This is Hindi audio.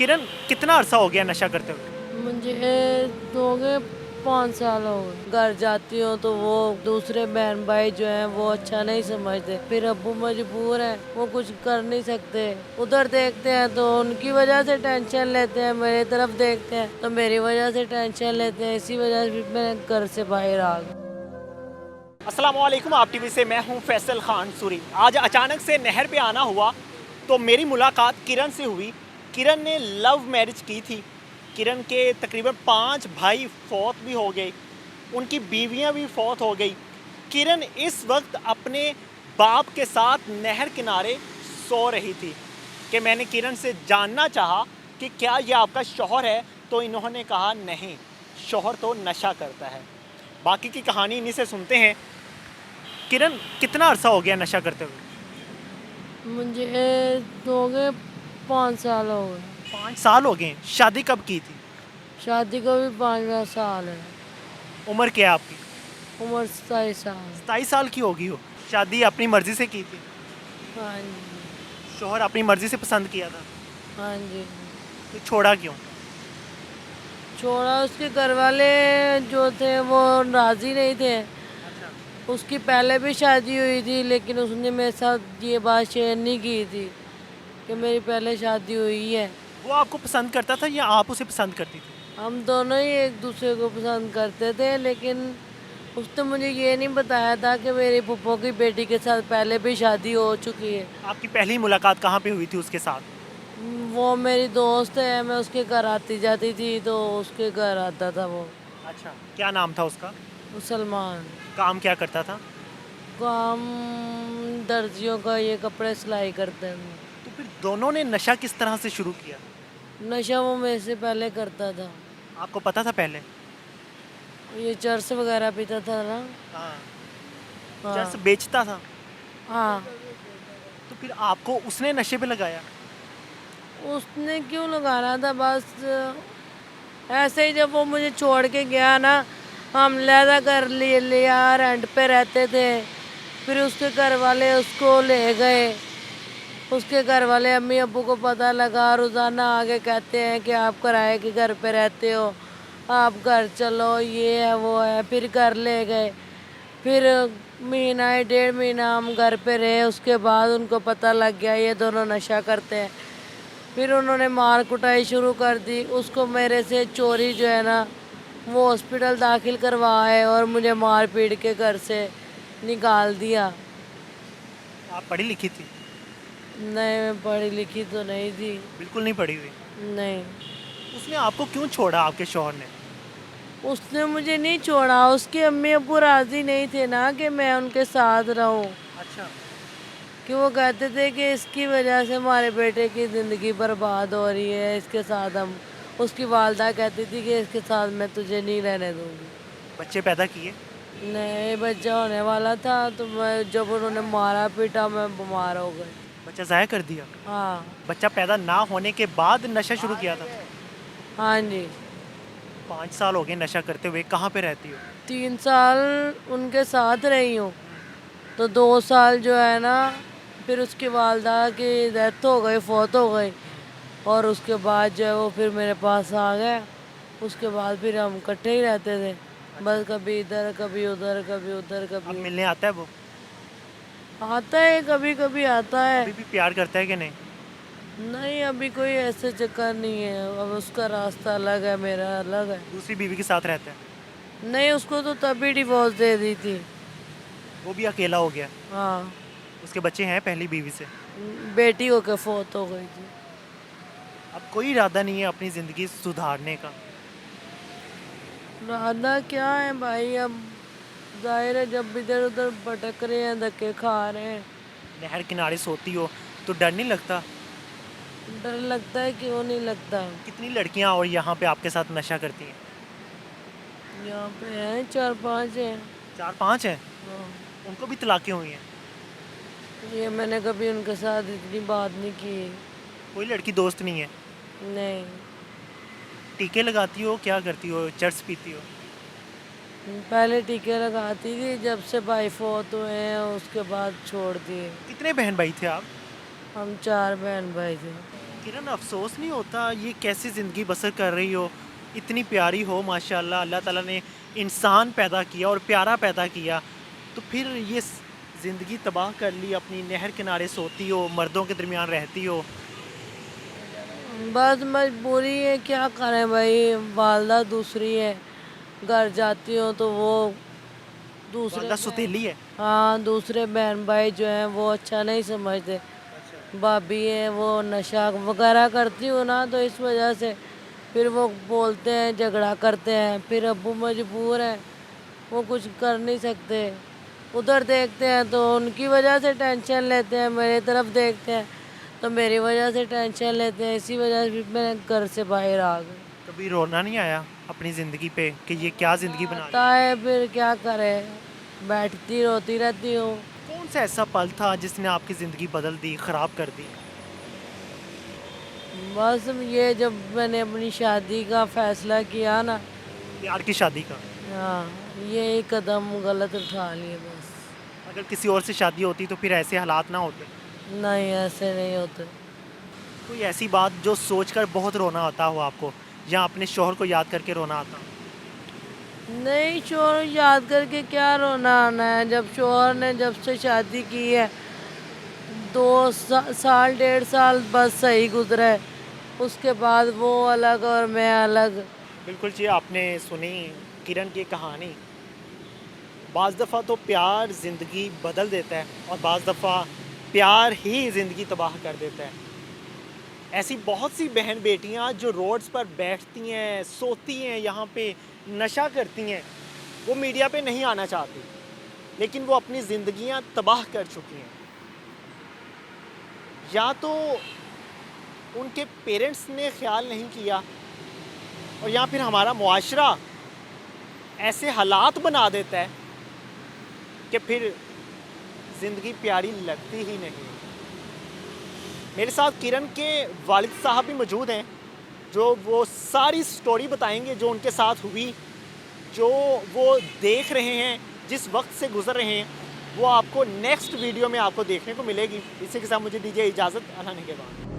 किरण, कितना अरसा हो गया नशा करते हुए? मुझे हो गए 5 साल हो गए। घर जाती हूँ तो वो दूसरे बहन भाई जो हैं वो अच्छा नहीं समझते, फिर अब्बू मजबूर हैं, वो कुछ कर नहीं सकते। उधर देखते हैं तो उनकी वजह से टेंशन लेते हैं, मेरी तरफ देखते हैं तो मेरी वजह से टेंशन लेते हैं। इसी वजह से मैं घर से बाहर आ गई। अस्सलाम वालेकुम, आप टीवी से मैं हूं फैसल खान सूरी। आज अचानक से नहर पे आना हुआ तो मेरी मुलाकात किरण से हुई। किरण ने लव मैरिज की थी। किरण के तकरीबन 5 भाई फौत भी हो गए, उनकी बीवियां भी फौत हो गई। किरण इस वक्त अपने बाप के साथ नहर किनारे सो रही थी कि मैंने किरण से जानना चाहा कि क्या ये आपका शौहर है, तो इन्होंने कहा नहीं, शौहर तो नशा करता है। बाकी की कहानी इन्हीं से सुनते हैं। किरण, कितना अरसा हो गया नशा करते हुए? मुझे हो गए 5 साल हो गए। 5 साल हो गए। शादी कब की थी? शादी को भी 5वां साल है। उम्र क्या है आपकी? उम्र 27 साल। 27 साल की होगी हो। शादी अपनी मर्जी से की थी? हाँ जी। शोहर अपनी मर्जी से पसंद किया था, हाँ जी। तो छोड़ा क्यों? छोड़ा, उसके घर वाले जो थे वो राजी नहीं थे। अच्छा। उसकी पहले भी शादी हुई थी लेकिन उसने मेरे साथ ये बात शेयर नहीं की थी कि मेरी पहले शादी हुई है। वो आपको पसंद करता था या आप उसे पसंद करती थी? हम दोनों ही एक दूसरे को पसंद करते थे, लेकिन उसने मुझे ये नहीं बताया था कि मेरी फूफो की बेटी के साथ पहले भी शादी हो चुकी है। आपकी पहली मुलाकात कहाँ पे हुई थी उसके साथ? वो मेरी दोस्त है, मैं उसके घर आती जाती थी तो उसके घर आता था वो। अच्छा, क्या नाम था उसका? मुसलमान। काम क्या करता था? काम दर्जियों का, ये कपड़े सिलाई करते हैं। तो फिर दोनों ने नशा किस तरह से शुरू किया? नशा वो मेरे से पहले करता था। आपको पता था पहले? ये चरस वगैरह पीता था ना। हाँ। हाँ। चर्च बेचता था? हाँ। तो फिर आपको उसने नशे पे लगाया? उसने क्यों लगाना था, बस ऐसे ही जब वो मुझे छोड़ के गया ना, हम लहदा कर लिए लिया, रेंट पे रहते थे। फिर उसके घर वाले उसको ले गए। उसके घर वाले अम्मी अब्बू को पता लगा, रोज़ाना आगे कहते हैं कि आप किराए के घर पे रहते हो, आप घर चलो, ये है वो है। फिर घर ले गए। फिर महीना 1.5 महीना हम घर पे रहे, उसके बाद उनको पता लग गया ये दोनों नशा करते हैं। फिर उन्होंने मार कुटाई शुरू कर दी। उसको मेरे से चोरी जो है ना, वो हॉस्पिटल दाखिल करवाए और मुझे मार पीट के घर से निकाल दिया। आप पढ़ी लिखी थी? नहीं, मैं पढ़ी लिखी तो नहीं थी। बिल्कुल नहीं पढ़ी हुई। नहीं। उसने आपको क्यों छोड़ा, आपके शौहर ने? उसने मुझे नहीं छोड़ा, उसके अम्मी अब्बू राजी नहीं थे ना कि मैं उनके साथ रहूं। अच्छा। कि वो कहते थे कि इसकी वजह से हमारे बेटे की ज़िंदगी बर्बाद हो रही है, इसके साथ हम। उसकी वालदा कहती थी कि इसके साथ मैं तुझे नहीं रहने दूंगी। बच्चे पैदा किए? नहीं, बच्चा होने वाला था तो मैं, जब उन्होंने मारा पीटा, मैं बीमार हो गई। बच्चा ज़ाया कर दिया? हाँ। बच्चा पैदा ना होने के बाद नशा शुरू किया था? हाँ जी। 5 साल हो गए नशा करते हुए। कहाँ पे रहती हो? 3 साल उनके साथ रही हूँ, तो 2 साल जो है ना, फिर उसकी वालदा की डेथ हो गई, फौत हो गई। और उसके बाद जो है वो फिर मेरे पास आ गया। उसके बाद फिर हम इकट्ठे ही रहते थे, बस कभी इधर कभी उधर, कभी उधर अब कभी। मिलने आता है वो? आता है, कभी कभी आता है। अभी भी प्यार करता है कि नहीं? नहीं, अभी कोई ऐसे चक्कर नहीं है। अब उसका रास्ता अलग है, मेरा अलग है। दूसरी बीवी के साथ रहता है? नहीं, उसको तो तभी डिवोर्स दे दी थी। वो भी अकेला हो गया? हाँ। उसके बच्चे हैं पहली बीवी से? बेटी होकर फौत हो गई थी। अब कोई इरादा नहीं है अपनी ज़िंदगी सुधारने का? राधा क्या है भाई, अब जाहिर है जब इधर उधर भटक रहे हैं, धक्के खा रहे हैं। नहर किनारे सोती हो तो डर नहीं लगता? डर लगता है, क्यों नहीं लगता। कितनी लड़कियां और यहाँ पे आपके साथ नशा करती हैं? यहाँ पे हैं 4-5 हैं। 4-5 हैं? हाँ। उनको भी तलाक़ें हुई हैं? ये मैंने कभी उनके साथ इतनी बात नहीं की। कोई लड़की दोस्त नहीं है? नहीं। टीके लगाती हो, क्या करती हो, चर्च पीती हो? पहले टीके लगाती थी, जब से भाई फौत हुए हैं उसके बाद छोड़ दिए। कितने बहन भाई थे आप? हम 4 बहन भाई थे। किरण, अफ़सोस नहीं होता ये कैसी ज़िंदगी बसर कर रही हो? इतनी प्यारी हो माशाल्लाह, अल्लाह ताला ने इंसान पैदा किया और प्यारा पैदा किया, तो फिर ये ज़िंदगी तबाह कर ली, अपनी नहर किनारे सोती हो, मर्दों के दरमियान रहती हो। बस मजबूरी है, क्या करें भाई, वालदा दूसरी है, घर जाती हूँ तो वो दूसरे वालदा सुतीली है। हाँ, दूसरे बहन भाई जो हैं वो अच्छा नहीं समझते। भाभी है वो नशा वगैरह करती हूँ ना, तो इस वजह से फिर वो बोलते हैं, झगड़ा करते हैं, फिर अब्बू मजबूर हैं, वो कुछ कर नहीं सकते। उधर देखते हैं तो उनकी वजह से टेंशन लेते हैं, मेरी तरफ देखते हैं तो मेरी वजह से टेंशन लेते हैं, इसी वजह से फिर मैं घर से बाहर आ गई। कभी रोना नहीं आया अपनी ज़िंदगी पे कि ये क्या ज़िंदगी बना ली? आता है, फिर क्या करें, बैठती रोती रहती हूँ। कौन सा ऐसा पल था जिसने आपकी ज़िंदगी बदल दी, ख़राब कर दी? बस ये जब मैंने अपनी शादी का फैसला किया ना, प्यार की शादी का। हाँ, ये एक कदम गलत उठा लिए बस। अगर किसी और से शादी होती तो फिर ऐसे हालात ना होते। नहीं, ऐसे नहीं होते। कोई ऐसी बात जो सोचकर बहुत रोना आता हो आपको, या अपने शौहर को याद करके रोना आता हो? नहीं, शोहर याद करके क्या रोना आना है, जब शोहर ने जब से शादी की है, साल 1.5 साल बस सही गुजरा है, उसके बाद वो अलग और मैं अलग। बिल्कुल जी, आपने सुनी किरण की कहानी। बाज़ दफ़ा तो प्यार ज़िंदगी बदल देता है और बाज़ दफ़ा प्यार ही ज़िंदगी तबाह कर देता है। ऐसी बहुत सी बहन बेटियां जो रोड्स पर बैठती हैं, सोती हैं, यहाँ पे नशा करती हैं, वो मीडिया पे नहीं आना चाहती, लेकिन वो अपनी ज़िंदगियां तबाह कर चुकी हैं। या तो उनके पेरेंट्स ने ख्याल नहीं किया, और या फिर हमारा मुआशरा ऐसे हालात बना देता है कि फिर ज़िंदगी प्यारी लगती ही नहीं। मेरे साथ किरण के वालिद साहब भी मौजूद हैं, जो वो सारी स्टोरी बताएंगे जो उनके साथ हुई, जो वो देख रहे हैं, जिस वक्त से गुजर रहे हैं, वो आपको नेक्स्ट वीडियो में आपको देखने को मिलेगी। इसी के साथ मुझे दीजिए इजाज़त, अल्लाह ने के बाद।